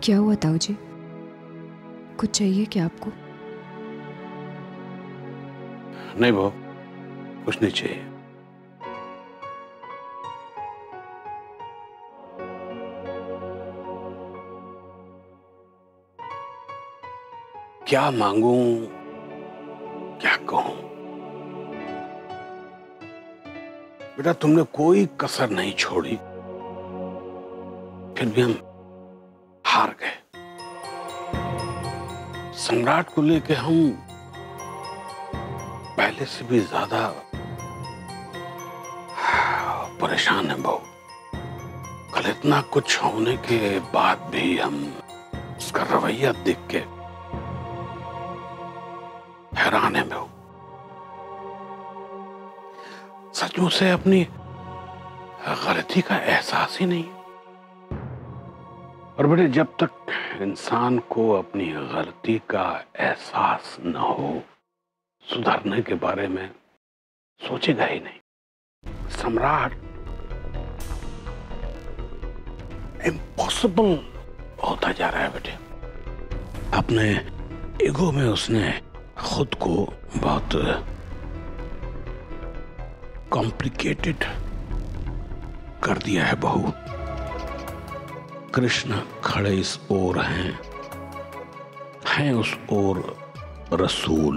क्या हुआ ताऊ जी? कुछ चाहिए क्या आपको? नहीं बहू, कुछ नहीं चाहिए। क्या मांगूं, क्या कहूं? बेटा तुमने कोई कसर नहीं छोड़ी, फिर भी हम हार गए। सम्राट को लेके हम पहले से भी ज्यादा परेशान हैं बहू। कल इतना कुछ होने के बाद भी हम उसका रवैया देख के हैरान है बहू। सचमुच से अपनी गलती का एहसास ही नहीं। और बेटे जब तक इंसान को अपनी गलती का एहसास न हो, सुधरने के बारे में सोचेगा ही नहीं। सम्राट इम्पॉसिबल होता जा रहा है बेटे। अपने ईगो में उसने खुद को बहुत कॉम्प्लिकेटेड कर दिया है बहू। कृष्ण खड़े इस ओर हैं उस ओर रसूल।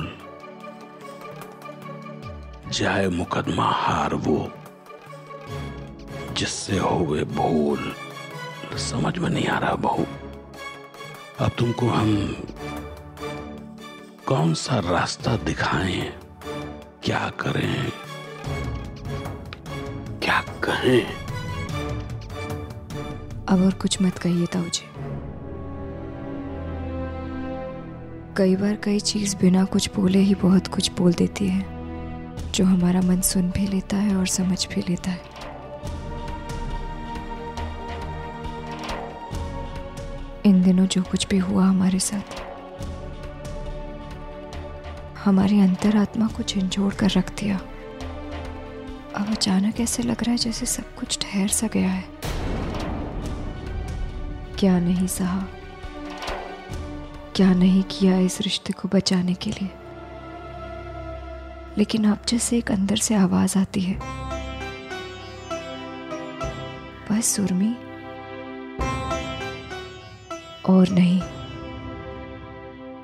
जाए मुकदमा हार वो, जिससे होवे भूल। समझ में नहीं आ रहा बहू, अब तुमको हम कौन सा रास्ता दिखाएं, क्या करें, क्या कहें? अब और कुछ मत कहिए ताऊ जी। कई बार कई चीज बिना कुछ बोले ही बहुत कुछ बोल देती है, जो हमारा मन सुन भी लेता है और समझ भी लेता है। इन दिनों जो कुछ भी हुआ हमारे साथ, हमारी अंतरात्मा को झंझोड़ कर रख दिया। अब अचानक ऐसे लग रहा है जैसे सब कुछ ठहर सा गया है। क्या नहीं सहा, क्या नहीं किया इस रिश्ते को बचाने के लिए। लेकिन अब जैसे एक अंदर से आवाज आती है, बस उर्मी, और नहीं।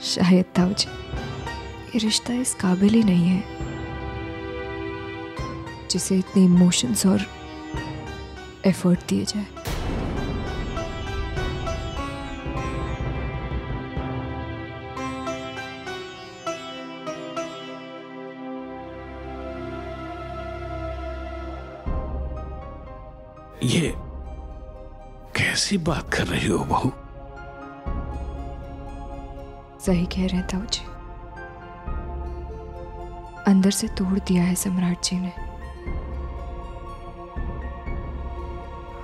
शायद ताऊ जी ये रिश्ता इस काबिल ही नहीं है जिसे इतने इमोशंस और एफर्ट दिए जाए। ये कैसी बात कर रही हो बहू? सही कह रहे हैं ताऊ जी। अंदर से तोड़ दिया है सम्राट जी ने।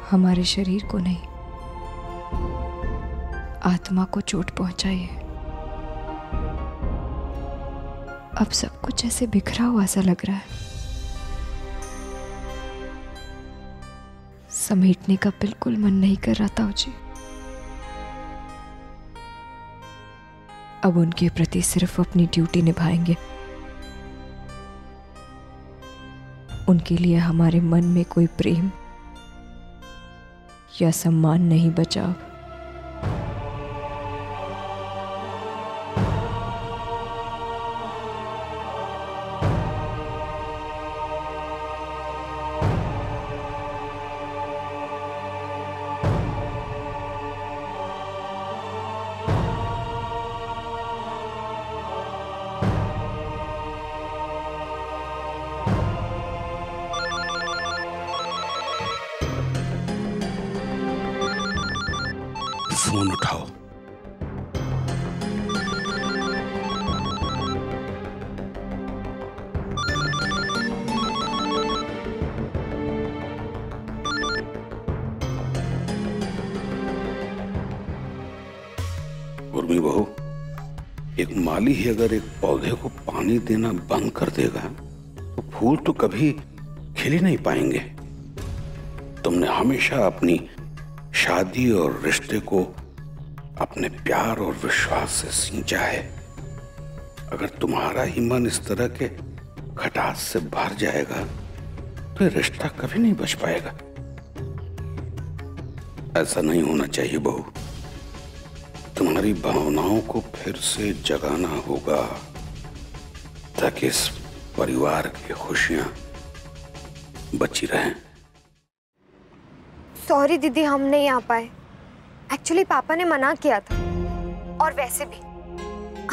हमारे शरीर को नहीं, आत्मा को चोट पहुंचाई है। अब सब कुछ ऐसे बिखरा हुआ सा लग रहा है। समेटने का बिल्कुल मन नहीं कर रहा ताऊ जी। अब उनके प्रति सिर्फ अपनी ड्यूटी निभाएंगे। उनके लिए हमारे मन में कोई प्रेम या सम्मान नहीं बचा। फोन उठाओ। उर्मी बहू, एक माली ही अगर एक पौधे को पानी देना बंद कर देगा तो फूल तो कभी खिल ही नहीं पाएंगे। तुमने हमेशा अपनी शादी और रिश्ते को अपने प्यार और विश्वास से सींचा है। अगर तुम्हारा ही मन इस तरह के खटास से भर जाएगा तो ये रिश्ता कभी नहीं बच पाएगा। ऐसा नहीं होना चाहिए बहू। तुम्हारी भावनाओं को फिर से जगाना होगा ताकि इस परिवार की खुशियां बची रहें। सॉरी दीदी, हम नहीं आ पाए। एक्चुअली पापा ने मना किया था, और वैसे भी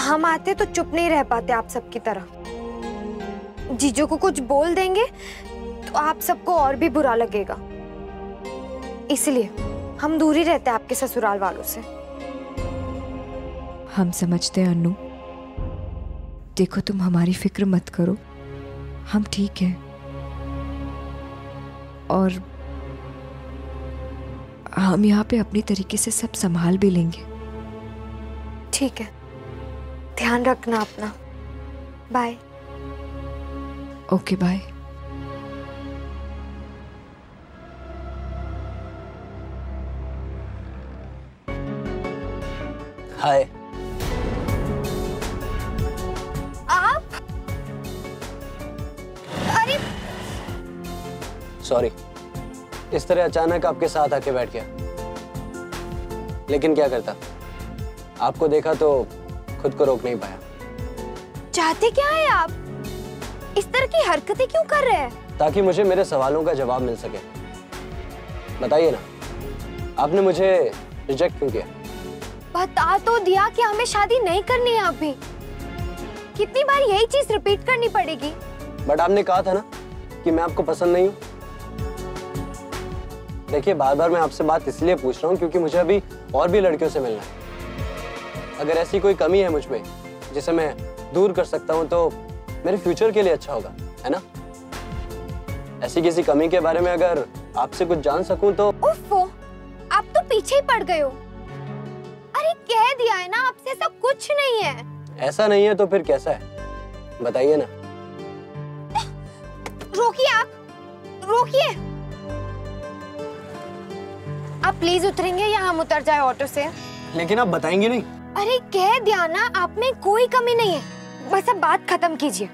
हम आते तो चुप नहीं रह पाते आप सबकी तरह। जीजू को कुछ बोल देंगे तो आप सबको और भी बुरा लगेगा, इसलिए हम दूर ही रहते हैं आपके ससुराल वालों से। हम समझते हैं अन्नू। देखो, तुम हमारी फिक्र मत करो, हम ठीक हैं। और हम यहाँ पे अपनी तरीके से सब संभाल भी लेंगे। ठीक है, ध्यान रखना अपना। बाय। Okay, bye. हाय। आप? अरे सॉरी, इस तरह अचानक आपके साथ आके बैठ गया, लेकिन क्या करता, आपको देखा तो खुद को रोक नहीं पाया। चाहते क्या है आप? इस तरह की हरकतें क्यों कर रहे हैं? ताकि मुझे मेरे सवालों का जवाब मिल सके। बताइए ना, आपने मुझे रिजेक्ट क्यों किया? बता तो दिया कि हमें शादी नहीं करनी है अभी। कितनी बार यही चीज रिपीट करनी पड़ेगी? बट आपने कहा था ना कि मैं आपको पसंद नहीं हूँ। देखिए, बार बार मैं आपसे बात इसलिए पूछ रहा हूँ क्योंकि मुझे अभी और भी लड़कियों से मिलना है। अगर ऐसी कोई कमी है मुझ में जिसे मैं दूर कर सकता हूँ तो मेरे फ्यूचर के लिए अच्छा होगा, है ना? ऐसी किसी कमी के बारे में अगर आपसे कुछ जान सकूं तो। उफ़्फ़ो, आप तो पीछे ही पड़ गए हो। अरे कह दिया है ना, आपसे ऐसा कुछ नहीं है। ऐसा नहीं है तो फिर कैसा है, बताइए ना। रोकिए, आप रोकिए। आप प्लीज उतरेंगे या हम उतर जाए ऑटो से? लेकिन आप बताएंगे नहीं। अरे कह दिया ना, आप में कोई कमी नहीं है, बस अब बात खत्म कीजिए।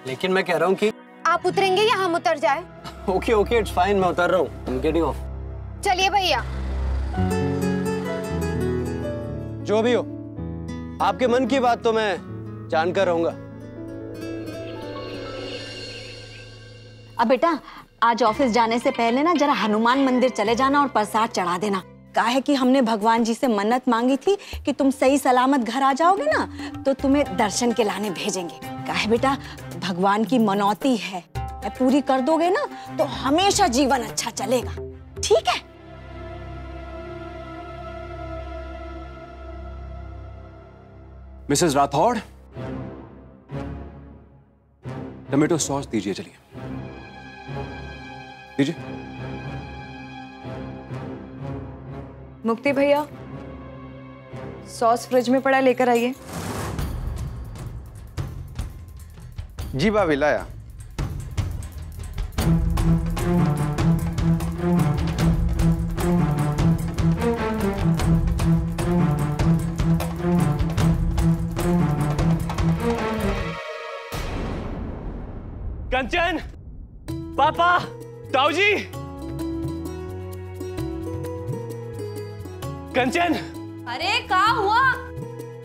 लेकिन मैं कह रहा हूँ कि आप उतरेंगे या हम उतर जाए? ओके ओके, इट्स फाइन, मैं उतर रहा हूँ। I'm getting off। चलिए भैया। जो भी हो, आपके मन की बात तो मैं जानकर रहूंगा। अब बेटा, आज ऑफिस जाने से पहले ना जरा हनुमान मंदिर चले जाना और प्रसाद चढ़ा देना। कहा है कि हमने भगवान जी से मन्नत मांगी थी कि तुम सही सलामत घर आ जाओगे ना तो तुम्हें दर्शन के लाने भेजेंगे। कहा है बेटा, भगवान की मनौती है, पूरी कर दोगे ना तो हमेशा जीवन अच्छा चलेगा, ठीक है? मिसेस राठौड़, टमेटो सॉस दीजिए। चलिए दीजिए। मुक्ति भैया, सॉस फ्रिज में पड़ा, लेकर आइए। जी भाभी, लाया। कंचन, पापा, ताऊजी, कंचन। अरे क्या हुआ?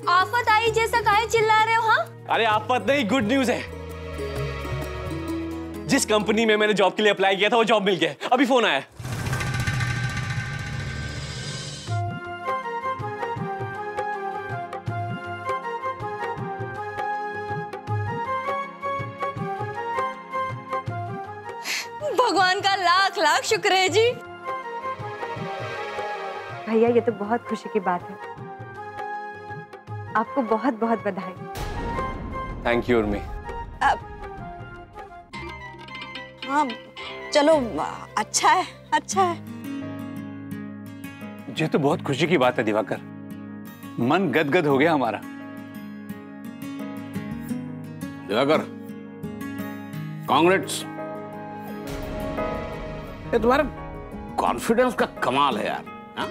आफत आई जैसा काहे चिल्ला रहे हो? हाँ, अरे आफत नहीं, गुड न्यूज है। जिस कंपनी में मैंने जॉब के लिए अप्लाई किया था वो जॉब मिल गया, अभी फोन आया। भगवान का लाख लाख शुक्र है जी। भैया, ये तो बहुत खुशी की बात है, आपको बहुत बहुत बधाई। Thank you Urmi. हाँ चलो, अच्छा है, अच्छा है। ये तो बहुत खुशी की बात है दिवाकर, मन गदगद हो गया हमारा। दिवाकर, कांग्रेट्स। ये तुम्हारा कॉन्फिडेंस का कमाल है यार। हाँ?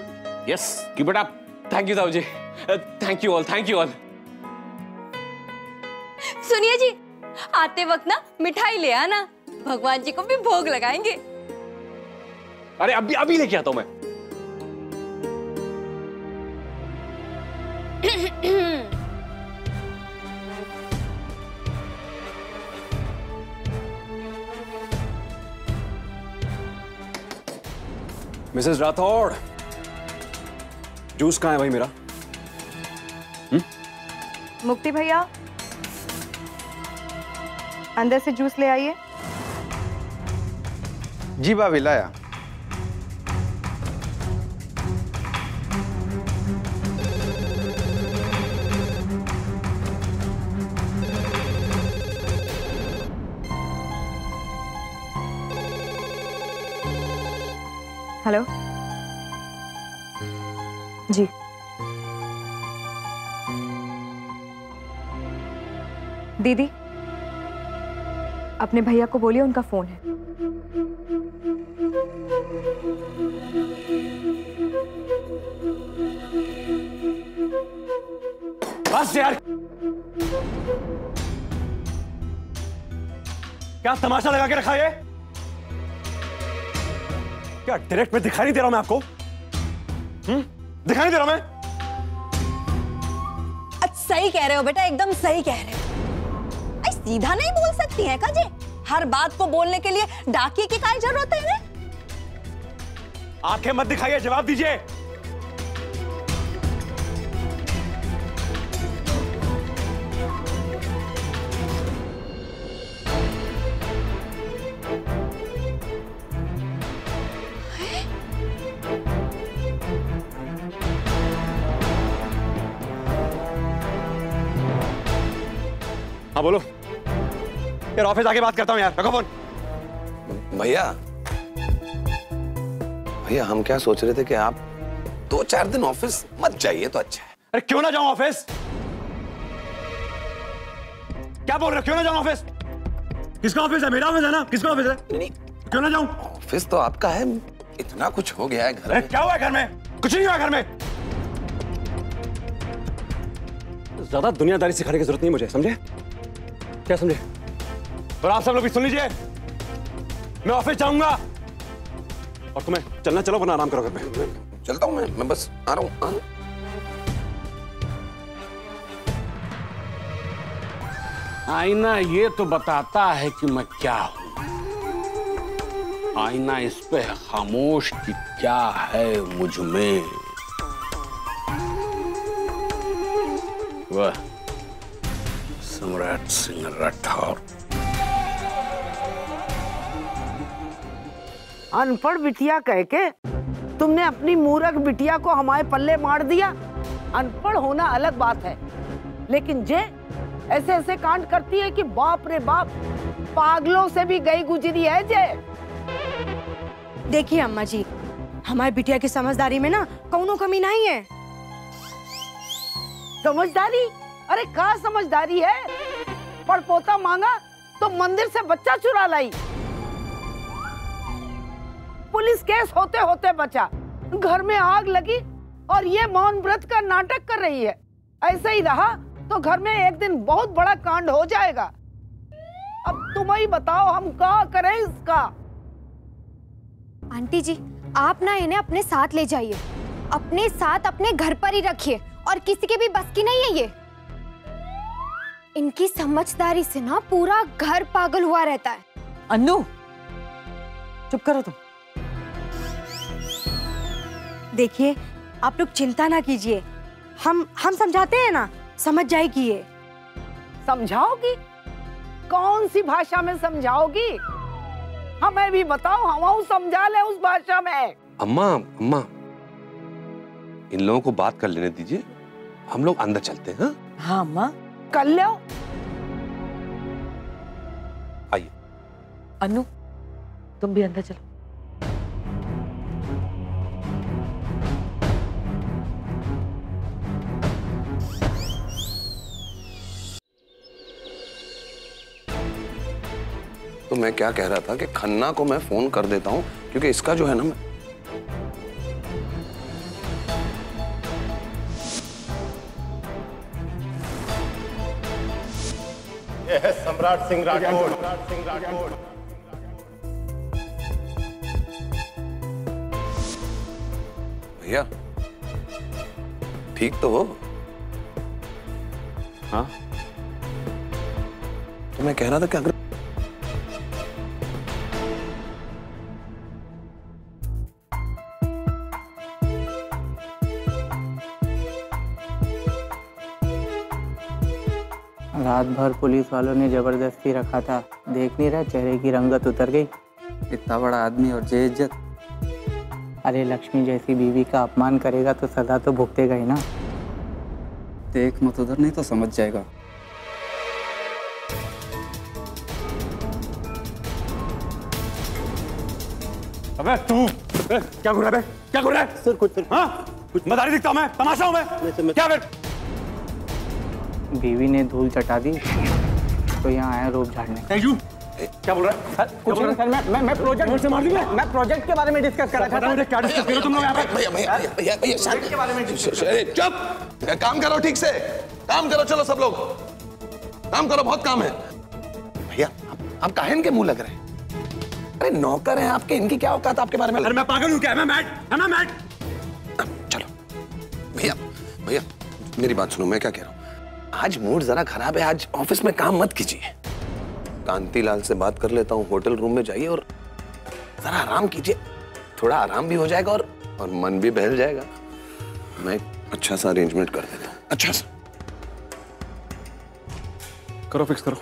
यस, कि बेटा थैंक यू ताऊ जी, thank you all, thank you all. सुनिए जी, आते वक्त ना मिठाई ले आना, भगवान जी को भी भोग लगाएंगे। अरे अभी अभी लेके आता हूं मैं। मिसेस राठौड़, जूस कहाँ है भाई मेरा? मुक्ति भैया, अंदर से जूस ले आइए। जी भाभी लाया। हेलो जी, दीदी अपने भैया को बोलिए उनका फोन है। बस यार, क्या तमाशा लगा के रखा है? क्या डायरेक्ट में दिखाई नहीं दे रहा मैं आपको? दिखाई नहीं दे रहा मैं? सही कह रहे हो बेटा, एकदम सही कह रहे हो। आई सीधा नहीं बोल सकती है काजे? हर बात को बोलने के लिए डाकिए की क्या जरूरत है? आंखें मत दिखाइए, जवाब दीजिए। हाँ बोलो यार, ऑफिस आके बात करता हूँ यार, रखो फोन। भैया भैया हम क्या सोच रहे थे कि आप 2-4 दिन ऑफिस मत जाइए तो अच्छा है। अरे क्यों ना जाऊं ऑफिस? क्या बोल रहे हो, क्यों ना जाऊं ऑफिस? किसका ऑफिस है? मेरा ऑफिस है ना, किसका ऑफिस है? नहीं क्यों ना जाऊं? ऑफिस तो आपका है, इतना कुछ हो गया है घर में। क्या हुआ है घर में? कुछ नहीं हुआ घर में। ज्यादा दुनियादारी सिखाने की जरूरत नहीं मुझे, समझे? क्या समझे? और आप सब लोग भी सुन लीजिए, मैं ऑफिस जाऊंगा और तुम्हें चलना चलो वरना आराम करो घर में। चलता हूं मैं बस आ रहा हूं। आईना ये तो बताता है कि मैं क्या हूं, आईना इस पे खामोश कि क्या है मुझ में। वह सम्राट सिंह राठौर। अनपढ़ बिटिया कह के तुमने अपनी मूर्ख बिटिया को हमारे पल्ले मार दिया। अनपढ़ होना अलग बात है, लेकिन जे ऐसे ऐसे कांड करती है कि बाप रे बाप, पागलों से भी गई गुजरी है जे। देखिए अम्मा जी, हमारी बिटिया की समझदारी में ना कौनो कमी नहीं है। समझदारी? अरे क्या समझदारी है? पड़पोता मांगा तो मंदिर से बच्चा चुरा लाई। पुलिस केस होते होते बचा, घर में आग लगी और ये मौन व्रत का नाटक कर रही है। ऐसे ही रहा तो घर में एक दिन बहुत बड़ा कांड हो जाएगा। अब तुम ही बताओ हम क्या करें इसका। आंटी जी, आप ना इन्हें अपने साथ ले जाइए, अपने साथ अपने घर पर ही रखिए, और किसी के भी बस की नहीं है ये। इनकी समझदारी से ना पूरा घर पागल हुआ रहता है। अन्नू चुप करो तुम। देखिए आप लोग चिंता ना कीजिए, हम समझाते हैं ना, समझ जाएगी ये। समझाओगी? कौन सी भाषा में समझाओगी? हमें भी बताओ, हम समझा ले उस भाषा में। अम्मा इन लोगों को बात कर लेने दीजिए, हम लोग अंदर चलते हैं। हाँ अम्मा कर लो। आइए। अन्नू तुम भी अंदर चलो। तो मैं क्या कह रहा था कि खन्ना को मैं फोन कर देता हूं, क्योंकि इसका जो है ना ये है सम्राट सिंह राठौड़। भैया ठीक तो हो? हाँ तो मैं कह रहा था कि अगर रात भर पुलिस वालों ने जबरदस्ती रखा था, देख नहीं रहा चेहरे की रंगत उतर गई। इतना बड़ा आदमी और जे इज्जत। अरे लक्ष्मी जैसी बीवी का अपमान करेगा तो सजा तो भुगतेगा ही ना। देख मत उधर, नहीं तो समझ जाएगा। अबे तू क्या कर रहा है? क्या कर रहा है? सर कुछ हाँ कुछ मदारी दिखता हूं मैं, तमाशा हूं मैं क्या? फिर बीवी ने धूल चटा दी तो यहाँ आया रोप झाड़ने। क्या बोल रहा है? सर कुछ नहीं सर, मैं प्रोजेक्ट से मार दूंगा। मैं प्रोजेक्ट के बारे में डिस्कस कर रहा था। मुझे क्या डिस्कस कर रहे हो तुम लोग यहाँ पे? भैया शांत के बारे में चुप, काम करो ठीक से, काम करो। चलो सब लोग काम करो, बहुत काम है। भैया आप काहे इनके मुंह लग रहे हैं? अरे नौकर हैं आपके, इनकी क्या औकात आपके बारे में? अरे मैं पागल हूँ क्या? मैं मैड। चलो भैया मेरी बात सुनो, मैं क्या कह रहा हूँ, आज मूड जरा खराब है, आज ऑफिस में काम मत कीजिए। कांतिलाल से बात कर लेता हूँ, होटल रूम में जाइए और जरा आराम कीजिए, थोड़ा आराम भी हो जाएगा और मन भी बहल जाएगा। मैं अच्छा सा अरेंजमेंट कर देता हूँ, अच्छा सा करो, फिक्स करो।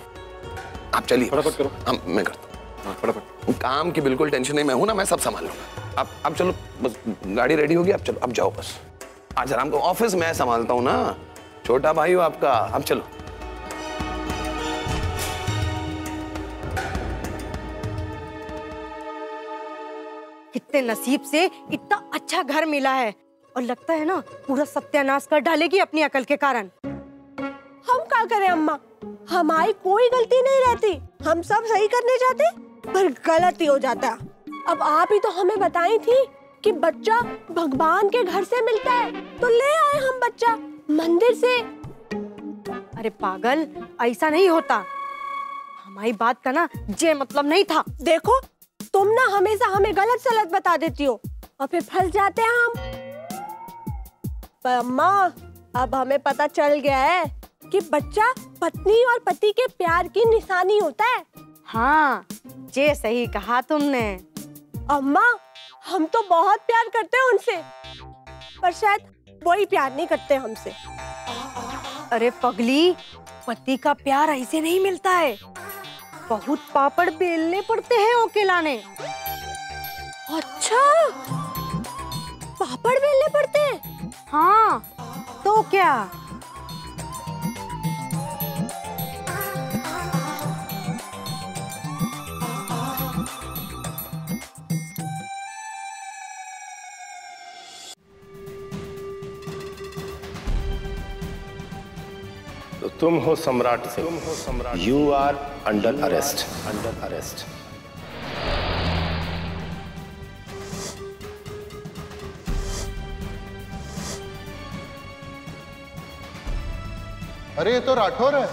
आप चलिए फटाफट करो। मैं करता हूँ फटाफट। काम की बिल्कुल टेंशन नहीं, मैं हूं ना, मैं सब संभाल लूंगा। आप चलो, बस गाड़ी रेडी होगी, आप चलो, आप जाओ बस। आज आराम को, ऑफिस मैं संभालता हूँ ना, छोटा भाई हो आपका। आप चलो। कितने नसीब से इतना अच्छा घर मिला है, और लगता है ना पूरा सत्यानाश कर डालेगी अपनी अकल के कारण। हम क्या करें अम्मा, हमारी कोई गलती नहीं रहती, हम सब सही करने जाते पर गलत ही हो जाता। अब आप ही तो हमें बताई थी कि बच्चा भगवान के घर से मिलता है, तो ले आए हम बच्चा मंदिर से। अरे पागल, ऐसा नहीं होता। हमारी बात का ना जे मतलब नहीं था। देखो तुम ना हमेशा हमें गलत सलत बता देती हो और फिर फंस जाते हैं हम। पर अम्मा अब हमें पता चल गया है कि बच्चा पत्नी और पति के प्यार की निशानी होता है। हाँ, जे सही कहा तुमने। अम्मा हम तो बहुत प्यार करते हैं उनसे, पर शायद वही प्यार नहीं करते हमसे। अरे पगली, पति का प्यार ऐसे नहीं मिलता है, बहुत पापड़ बेलने पड़ते हैं ओके लाने। अच्छा, पापड़ बेलने पड़ते हैं? हाँ तो क्या। तो तुम हो Samrat Singh, you are under arrest. अरे ये तो राठौर है।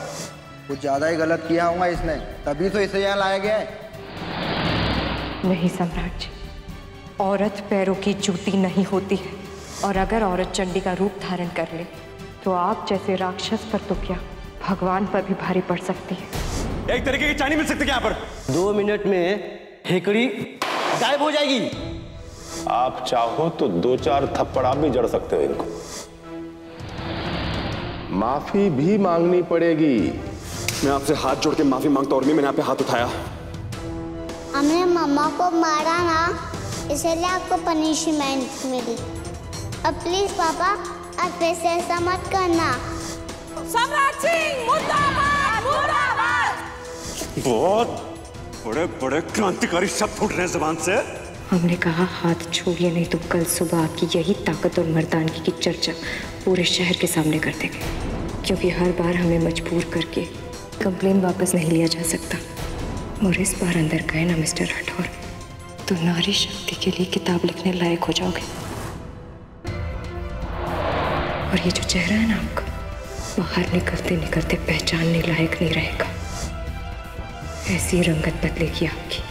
कुछ ज्यादा ही गलत किया होगा इसने, तभी तो इसे यहाँ लाया गया है। नहीं सम्राट जी, औरत पैरों की जूती नहीं होती है, और अगर औरत चंडी का रूप धारण कर ले तो आप जैसे राक्षस पर तो क्या, भगवान पर भी भारी पड़ सकती है। एक तरीके की चाय नहीं मिल सकती क्या यहाँ पर? 2 मिनट में हेकड़ी गायब हो जाएगी। आप चाहो तो 2-4 थप्पड़ आप भी जड़ सकते हो इनको, माफी भी मांगनी पड़ेगी। मैं आपसे हाथ जोड़ के माफी मांगता हूँ, और मैंने आप पे हाथ उठाया। हमने मम्मा को मारा ना, इसलिए आपको पनिशमेंट मिली। अब प्लीज पापा आप वैसे ऐसा मत करना। सम्राट सिंह मुर्दाबाद, मुर्दाबाद। बहुत बड़े बड़े क्रांतिकारी शब्द फूट रहे हैं जुबान से। हमने कहा हाथ छोड़िए, नहीं तो कल सुबह आपकी यही ताकत और मर्दानगी की चर्चा पूरे शहर के सामने कर देंगे, क्योंकि हर बार हमें मजबूर करके कंप्लेन वापस नहीं लिया जा सकता। और इस बार अंदर गए ना मिस्टर राठौर, तो नारी शक्ति के लिए किताब लिखने लायक हो जाओगे। और ये जो चेहरा है ना आपका, बाहर निकलते निकलते पहचानने लायक नहीं रहेगा। ऐसी रंगत बदलेगी आपकी।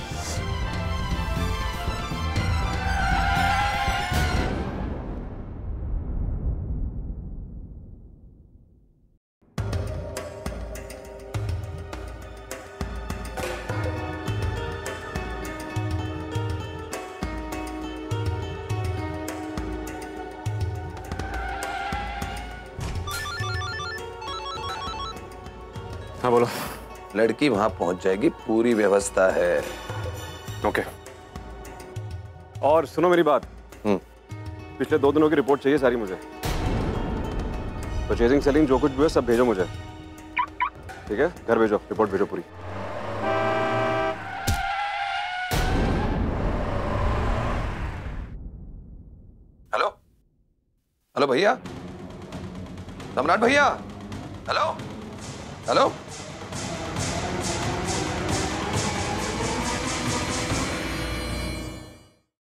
हाँ बोलो। लड़की वहां पहुंच जाएगी, पूरी व्यवस्था है। ओके। और सुनो मेरी बात, पिछले 2 दिनों की रिपोर्ट चाहिए सारी मुझे। परचेजिंग सेलिंग जो कुछ भी है सब भेजो मुझे, ठीक है? घर भेजो, रिपोर्ट भेजो पूरी। हेलो हेलो भैया, सम्राट भैया, हेलो हेलो